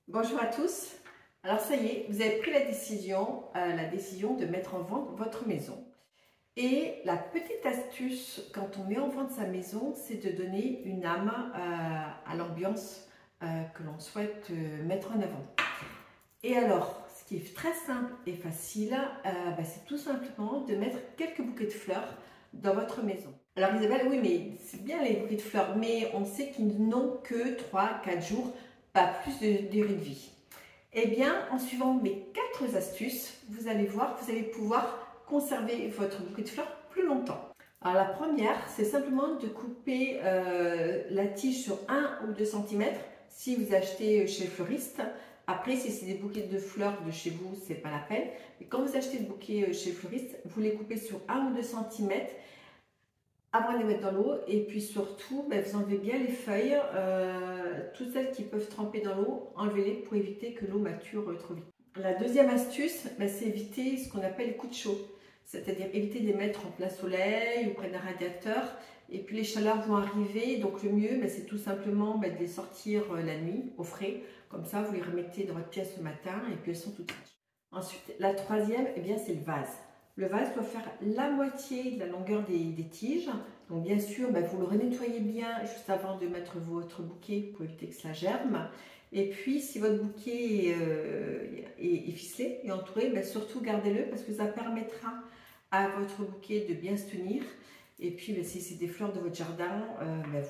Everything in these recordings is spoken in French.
Bonjour à tous. Alors ça y est, vous avez pris la décision de mettre en vente votre maison. Et la petite astuce quand on met en vente sa maison, c'est de donner une âme à l'ambiance que l'on souhaite mettre en avant. Et alors, ce qui est très simple et facile, c'est tout simplement de mettre quelques bouquets de fleurs dans votre maison. Alors Isabelle, oui, mais c'est bien les bouquets de fleurs, mais on sait qu'ils n'ont que 3-4 jours, pas plus de durée de vie. Eh bien, en suivant mes 4 astuces, vous allez voir que vous allez pouvoir conserver votre bouquet de fleurs plus longtemps. Alors la première, c'est simplement de couper la tige sur 1 ou 2 cm si vous achetez chez le fleuriste. Après, si c'est des bouquets de fleurs de chez vous, c'est pas la peine. Et quand vous achetez le bouquet chez le fleuriste, vous les coupez sur 1 ou 2 cm avant de les mettre dans l'eau. Et puis surtout, vous enlevez bien les feuilles, toutes celles qui peuvent tremper dans l'eau, enlevez-les pour éviter que l'eau mature trop vite. La deuxième astuce, c'est éviter ce qu'on appelle les coups de chaud. C'est-à-dire éviter de les mettre en plein soleil ou près d'un radiateur. Et puis les chaleurs vont arriver, donc le mieux, c'est tout simplement de les sortir la nuit au frais. Comme ça, vous les remettez dans votre pièce le matin et puis elles sont toutes fraîches. Ensuite, la troisième, c'est le vase. Le vase doit faire la moitié de la longueur des tiges. Donc bien sûr, vous le renettoyez bien juste avant de mettre votre bouquet pour éviter que cela germe. Et puis, si votre bouquet est ficelé et entouré, surtout gardez-le parce que ça permettra à votre bouquet de bien se tenir. Et puis, si c'est des fleurs de votre jardin,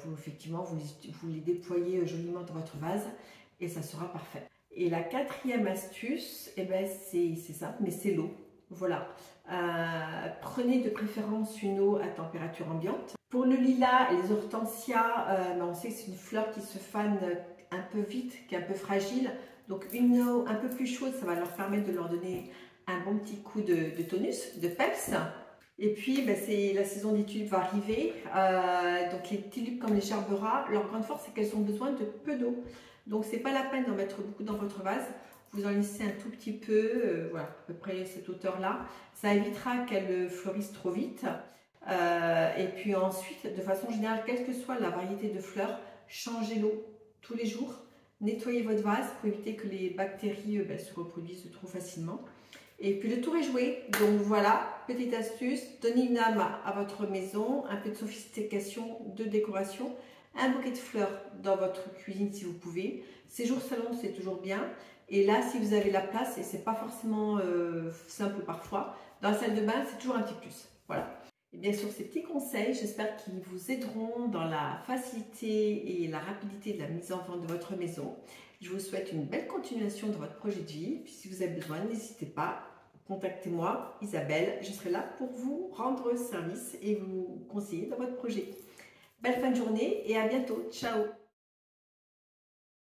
vous les déployez joliment dans votre vase et ça sera parfait. Et la quatrième astuce, c'est simple, mais c'est l'eau. Voilà. Prenez de préférence une eau à température ambiante. Pour le lilas et les hortensias, on sait que c'est une fleur qui se fane un peu vite, qui est un peu fragile. Donc une eau un peu plus chaude, ça va leur permettre de leur donner un bon petit coup de tonus, de peps. Et puis c'est la saison des tulipes va arriver. Donc les tulipes comme les gerberas, leur grande force c'est qu'elles ont besoin de peu d'eau. Donc c'est pas la peine d'en mettre beaucoup dans votre vase. Vous en laissez un tout petit peu, voilà, à peu près cette hauteur-là. Ça évitera qu'elles fleurissent trop vite. Et puis ensuite, de façon générale, quelle que soit la variété de fleurs, changez l'eau tous les jours. Nettoyez votre vase pour éviter que les bactéries se reproduisent trop facilement. Et puis le tour est joué. Donc voilà, petite astuce, donnez une âme à votre maison, un peu de sophistication, de décoration, un bouquet de fleurs dans votre cuisine si vous pouvez. Séjour salon, c'est toujours bien. Et là, si vous avez la place, et c'est pas forcément simple parfois, dans la salle de bain, c'est toujours un petit plus. Voilà. Et bien sûr, ces petits conseils, j'espère qu'ils vous aideront dans la facilité et la rapidité de la mise en vente de votre maison. Je vous souhaite une belle continuation dans votre projet de vie. Puis si vous avez besoin, n'hésitez pas, contactez-moi, Isabelle. Je serai là pour vous rendre service et vous conseiller dans votre projet. Belle fin de journée et à bientôt. Ciao!